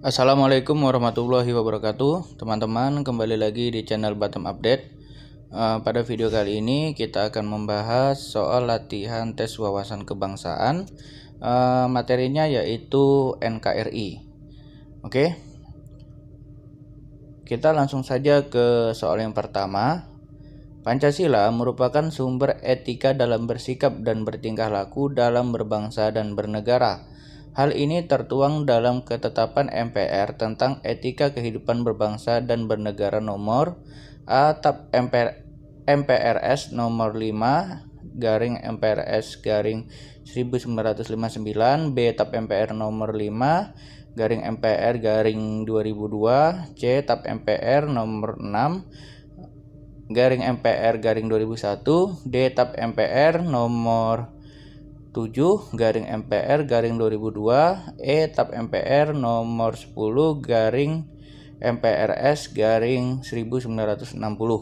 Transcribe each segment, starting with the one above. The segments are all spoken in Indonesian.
Assalamualaikum warahmatullahi wabarakatuh. Teman-teman, kembali lagi di channel Batam Update. Pada video kali ini kita akan membahas soal latihan tes wawasan kebangsaan. Materinya yaitu NKRI. Oke. Kita langsung saja ke soal yang pertama. Pancasila merupakan sumber etika dalam bersikap dan bertingkah laku dalam berbangsa dan bernegara. Hal ini tertuang dalam ketetapan MPR tentang etika kehidupan berbangsa dan bernegara nomor A/Tap MPRS nomor 5/MPRS/1959, B/Tap MPR nomor 5/MPR/2002, C/Tap MPR nomor 6/MPR/2001, D/Tap MPR nomor 7/MPR/2002, E/Tap MPR nomor 10/MPRS/1960.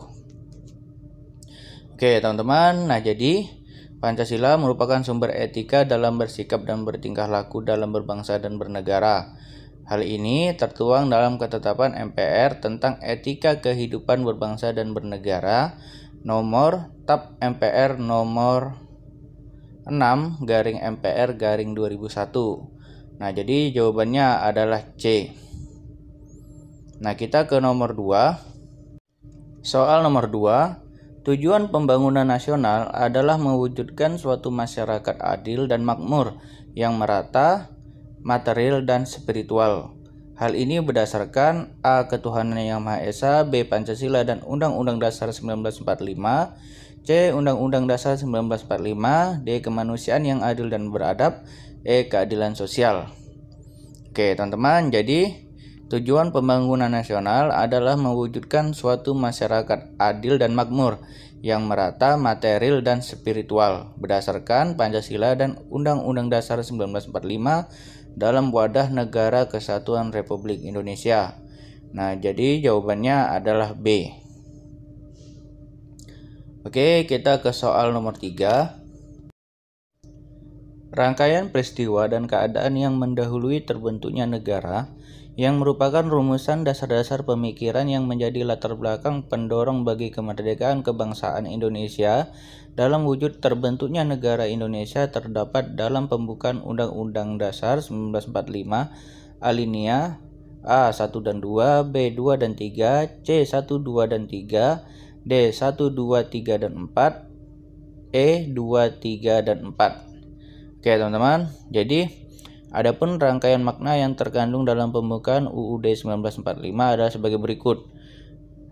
Oke, teman-teman. Nah, jadi Pancasila merupakan sumber etika dalam bersikap dan bertingkah laku dalam berbangsa dan bernegara. Hal ini tertuang dalam ketetapan MPR tentang etika kehidupan berbangsa dan bernegara nomor Tap MPR nomor 6/MPR/2001. Nah, jadi jawabannya adalah C. Nah, kita ke nomor 2. Soal nomor 2. Tujuan pembangunan nasional adalah mewujudkan suatu masyarakat adil dan makmur yang merata, material dan spiritual. Hal ini berdasarkan A. Ketuhanan Yang Maha Esa, B. Pancasila dan Undang-Undang Dasar 1945, C. Undang-Undang Dasar 1945, D. Kemanusiaan yang adil dan beradab, E. Keadilan sosial. Oke, teman-teman, jadi tujuan pembangunan nasional adalah mewujudkan suatu masyarakat adil dan makmur yang merata, material dan spiritual berdasarkan Pancasila dan Undang-Undang Dasar 1945 dalam wadah Negara Kesatuan Republik Indonesia. Nah, jadi jawabannya adalah B. Oke, kita ke soal nomor 3. Rangkaian peristiwa dan keadaan yang mendahului terbentuknya negara yang merupakan rumusan dasar-dasar pemikiran yang menjadi latar belakang pendorong bagi kemerdekaan kebangsaan Indonesia dalam wujud terbentuknya negara Indonesia terdapat dalam pembukaan Undang-Undang Dasar 1945 alinea A 1 dan 2, B 2 dan 3, C 1, 2 dan 3, D 1, 2, 3 dan 4, E 2, 3 dan 4. Oke, teman-teman. Jadi adapun rangkaian makna yang terkandung dalam pembukaan UUD 1945 adalah sebagai berikut.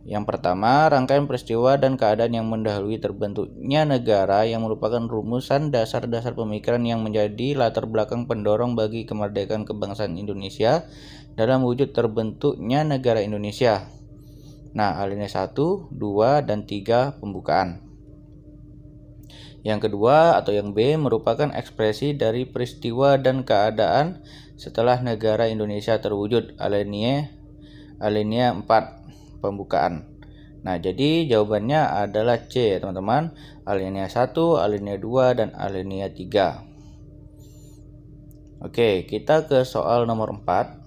Yang pertama, rangkaian peristiwa dan keadaan yang mendahului terbentuknya negara yang merupakan rumusan dasar-dasar pemikiran yang menjadi latar belakang pendorong bagi kemerdekaan kebangsaan Indonesia dalam wujud terbentuknya negara Indonesia. Nah, alinea 1, 2, dan 3 pembukaan. Yang kedua atau yang B merupakan ekspresi dari peristiwa dan keadaan setelah negara Indonesia terwujud, alinea 4 pembukaan. Nah, jadi jawabannya adalah C, teman-teman. Alinea 1, alinea 2, dan alinea 3. Oke, kita ke soal nomor 4.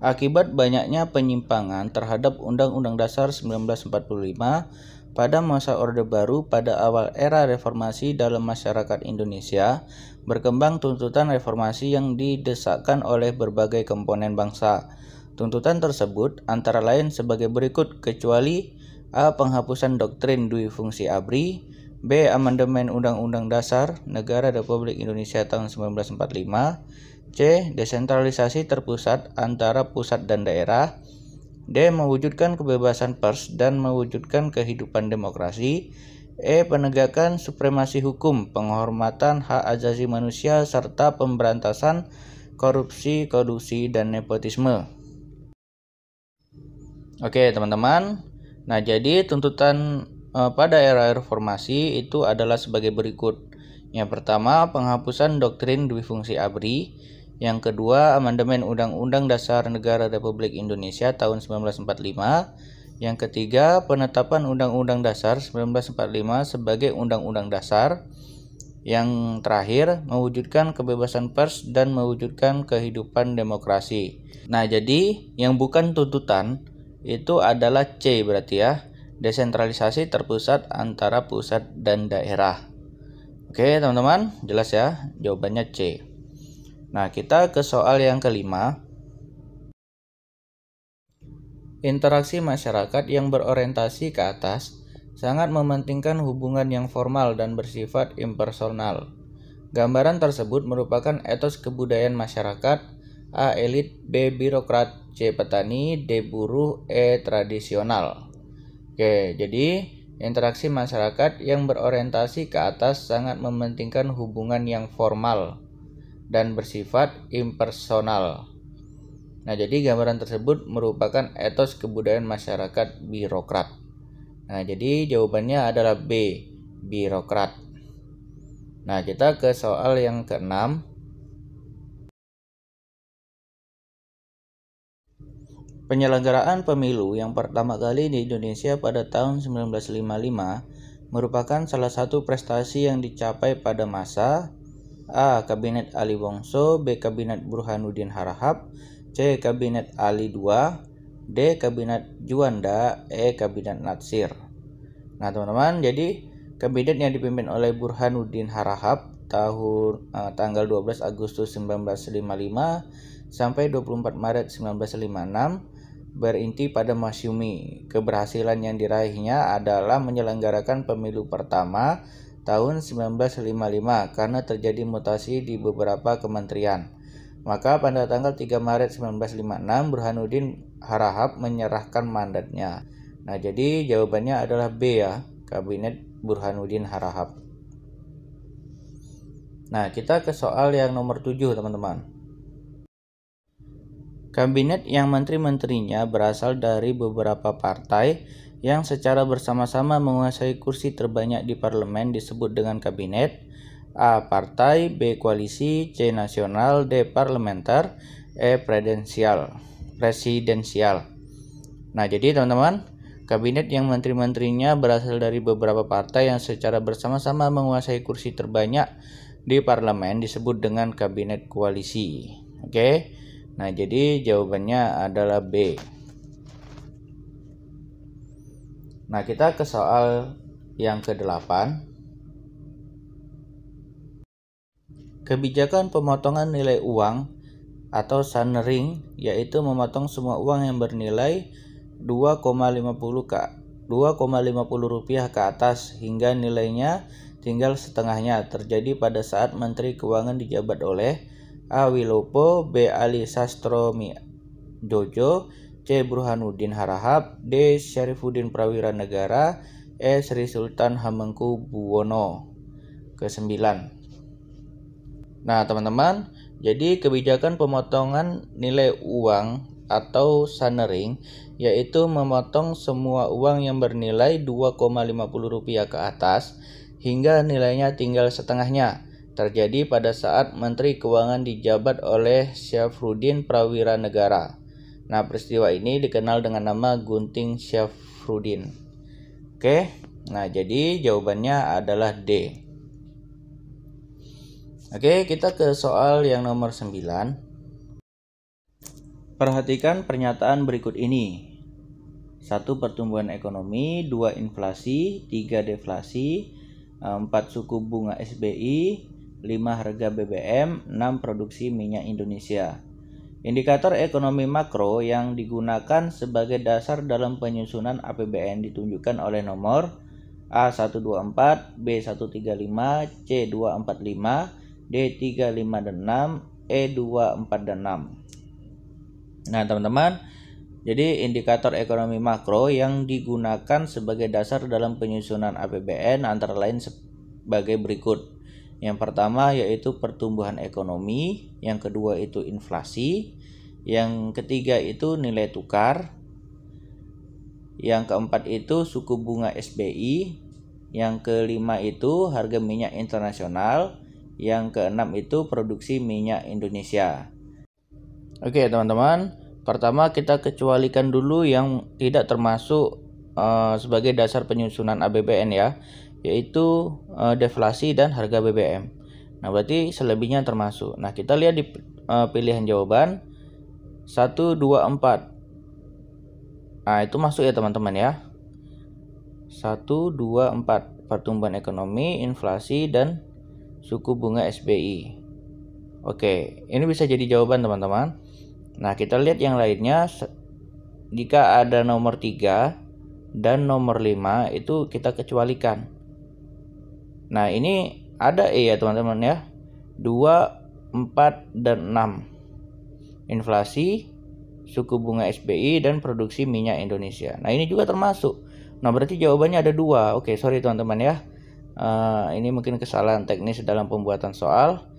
Akibat banyaknya penyimpangan terhadap Undang-Undang Dasar 1945 pada masa Orde Baru pada awal era reformasi dalam masyarakat Indonesia, berkembang tuntutan reformasi yang didesakkan oleh berbagai komponen bangsa. Tuntutan tersebut antara lain sebagai berikut, kecuali A. Penghapusan doktrin dui fungsi ABRI, B. Amandemen Undang-Undang Dasar Negara Republik Indonesia tahun 1945, C. Desentralisasi terpusat antara pusat dan daerah, D. Mewujudkan kebebasan pers dan mewujudkan kehidupan demokrasi, E. Penegakan supremasi hukum, penghormatan hak asasi manusia, serta pemberantasan korupsi, kolusi, dan nepotisme. Oke, teman-teman. Nah, jadi tuntutan pada era reformasi itu adalah sebagai berikut. Yang pertama, penghapusan doktrin dui fungsi ABRI. Yang kedua, amandemen Undang-Undang Dasar Negara Republik Indonesia tahun 1945. Yang ketiga, penetapan Undang-Undang Dasar 1945 sebagai Undang-Undang Dasar. Yang terakhir, mewujudkan kebebasan pers dan mewujudkan kehidupan demokrasi. Nah, jadi yang bukan tuntutan itu adalah C berarti ya. Desentralisasi terpusat antara pusat dan daerah. Oke, teman-teman, jelas ya? Jawabannya C. Nah, kita ke soal yang kelima. Interaksi masyarakat yang berorientasi ke atas sangat mementingkan hubungan yang formal dan bersifat impersonal. Gambaran tersebut merupakan etos kebudayaan masyarakat, A. Elit, B. Birokrat, C. Petani, D. Buruh, E. Tradisional. Oke, jadi interaksi masyarakat yang berorientasi ke atas sangat mementingkan hubungan yang formal dan bersifat impersonal. Nah, jadi gambaran tersebut merupakan etos kebudayaan masyarakat birokrat. Nah, jadi jawabannya adalah B, birokrat. Nah, kita ke soal yang keenam. Penyelenggaraan pemilu yang pertama kali di Indonesia pada tahun 1955 merupakan salah satu prestasi yang dicapai pada masa A. Kabinet Ali Wongso, B. Kabinet Burhanuddin Harahap, C. Kabinet Ali II, D. Kabinet Juanda, E. Kabinet Natsir. Nah, teman-teman, jadi kabinet yang dipimpin oleh Burhanuddin Harahap tanggal 12 Agustus 1955 sampai 24 Maret 1956 berinti pada Masyumi. Keberhasilan yang diraihnya adalah menyelenggarakan pemilu pertama tahun 1955 karena terjadi mutasi di beberapa kementerian. Maka pada tanggal 3 Maret 1956 Burhanuddin Harahap menyerahkan mandatnya. Nah, jadi jawabannya adalah B ya, Kabinet Burhanuddin Harahap. Nah, kita ke soal yang nomor 7, teman-teman. Kabinet yang menteri-menterinya berasal dari beberapa partai yang secara bersama-sama menguasai kursi terbanyak di parlemen disebut dengan kabinet. A. Partai, B. Koalisi, C. Nasional, D. Parlementer, E. Presidensial. Nah, jadi teman-teman, kabinet yang menteri-menterinya berasal dari beberapa partai yang secara bersama-sama menguasai kursi terbanyak di parlemen disebut dengan kabinet koalisi. Oke. Nah, jadi jawabannya adalah B. Nah, kita ke soal yang ke-8. Kebijakan pemotongan nilai uang atau sunering, yaitu memotong semua uang yang bernilai 2,50 rupiah ke atas hingga nilainya tinggal setengahnya, terjadi pada saat Menteri Keuangan dijabat oleh A. Wilopo, B. Ali Sastrojojo, C. Burhanuddin Harahap, D. Syarifuddin Prawira Negara, E. Sri Sultan Hamengkubuwono ke-9. Nah, teman-teman, jadi kebijakan pemotongan nilai uang atau sunering yaitu memotong semua uang yang bernilai 2,50 rupiah ke atas hingga nilainya tinggal setengahnya, terjadi pada saat Menteri Keuangan dijabat oleh Syafruddin Prawira Negara. Nah, peristiwa ini dikenal dengan nama Gunting Syafruddin. Oke, nah jadi jawabannya adalah D. Oke, kita ke soal yang nomor 9. Perhatikan pernyataan berikut ini. 1. Pertumbuhan ekonomi, 2. Inflasi, 3. Deflasi, 4. Suku bunga SBI, 5. Harga BBM, 6. Produksi minyak Indonesia. Indikator ekonomi makro yang digunakan sebagai dasar dalam penyusunan APBN ditunjukkan oleh nomor A124, B135, C245, D356, E246. Nah, teman-teman, jadi indikator ekonomi makro yang digunakan sebagai dasar dalam penyusunan APBN antara lain sebagai berikut. Yang pertama yaitu pertumbuhan ekonomi, yang kedua itu inflasi, yang ketiga itu nilai tukar, yang keempat itu suku bunga SBI, yang kelima itu harga minyak internasional, yang keenam itu produksi minyak Indonesia. Oke, teman-teman, pertama kita kecualikan dulu yang tidak termasuk sebagai dasar penyusunan APBN ya. yaitu deflasi dan harga BBM. Nah, berarti selebihnya termasuk. Nah, kita lihat di pilihan jawaban 1, 2, 4. Nah, itu masuk ya teman-teman ya. 1, 2, 4. Pertumbuhan ekonomi, inflasi, dan suku bunga SBI. Oke, ini bisa jadi jawaban teman-teman. Nah, kita lihat yang lainnya. Jika ada nomor 3 dan nomor 5 itu kita kecualikan. Nah, ini ada ya teman-teman ya. 2, 4, dan 6. Inflasi, suku bunga SBI, dan produksi minyak Indonesia. Nah, ini juga termasuk. Nah, berarti jawabannya ada 2. Oke, sorry teman-teman ya. Ini mungkin kesalahan teknis dalam pembuatan soal.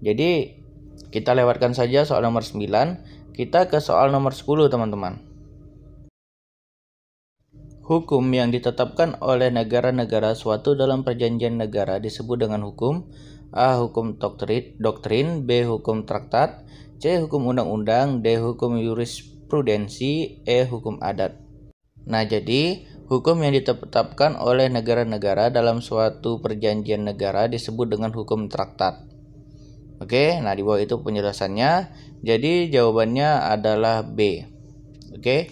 Jadi, kita lewatkan saja soal nomor 9. Kita ke soal nomor 10 teman-teman. Hukum yang ditetapkan oleh negara-negara suatu dalam perjanjian negara disebut dengan hukum. A. Hukum doktrin, B. Hukum traktat, C. Hukum undang-undang, D. Hukum jurisprudensi, E. Hukum adat. Nah, jadi hukum yang ditetapkan oleh negara-negara dalam suatu perjanjian negara disebut dengan hukum traktat. Oke, nah di bawah itu penjelasannya. Jadi jawabannya adalah B. Oke,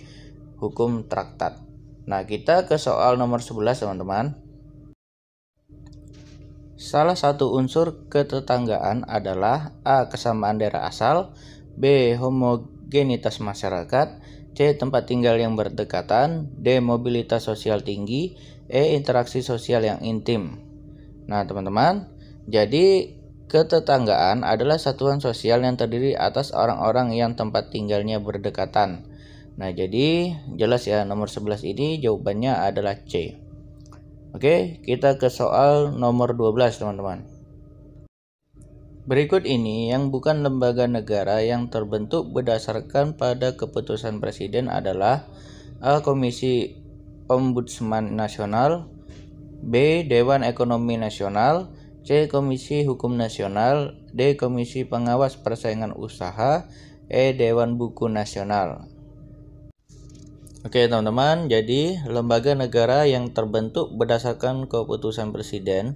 hukum traktat. Nah, kita ke soal nomor 11 teman-teman. Salah satu unsur ketetanggaan adalah A. Kesamaan daerah asal, B. Homogenitas masyarakat, C. Tempat tinggal yang berdekatan, D. Mobilitas sosial tinggi, E. Interaksi sosial yang intim. Nah teman-teman, jadi ketetanggaan adalah satuan sosial yang terdiri atas orang-orang yang tempat tinggalnya berdekatan. Nah, jadi jelas ya, nomor 11 ini jawabannya adalah C. Oke, kita ke soal nomor 12 teman-teman. Berikut ini yang bukan lembaga negara yang terbentuk berdasarkan pada keputusan presiden adalah A. Komisi Ombudsman Nasional, B. Dewan Ekonomi Nasional, C. Komisi Hukum Nasional, D. Komisi Pengawas Persaingan Usaha, E. Dewan Buku Nasional. Oke teman-teman, jadi lembaga negara yang terbentuk berdasarkan keputusan presiden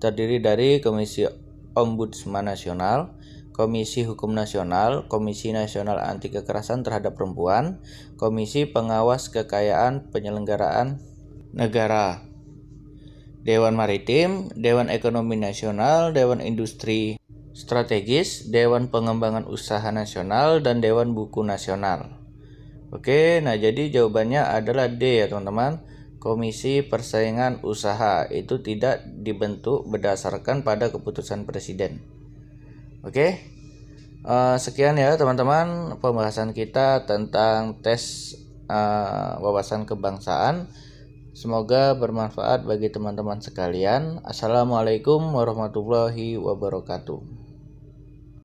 terdiri dari Komisi Ombudsman Nasional, Komisi Hukum Nasional, Komisi Nasional Anti Kekerasan Terhadap Perempuan, Komisi Pengawas Kekayaan Penyelenggaraan Negara, Dewan Maritim, Dewan Ekonomi Nasional, Dewan Industri Strategis, Dewan Pengembangan Usaha Nasional, dan Dewan Buku Nasional. Oke, nah jadi jawabannya adalah D ya teman-teman. Komisi Persaingan Usaha itu tidak dibentuk berdasarkan pada keputusan presiden. Oke, sekian ya teman-teman pembahasan kita tentang tes wawasan kebangsaan. Semoga bermanfaat bagi teman-teman sekalian. Assalamualaikum warahmatullahi wabarakatuh.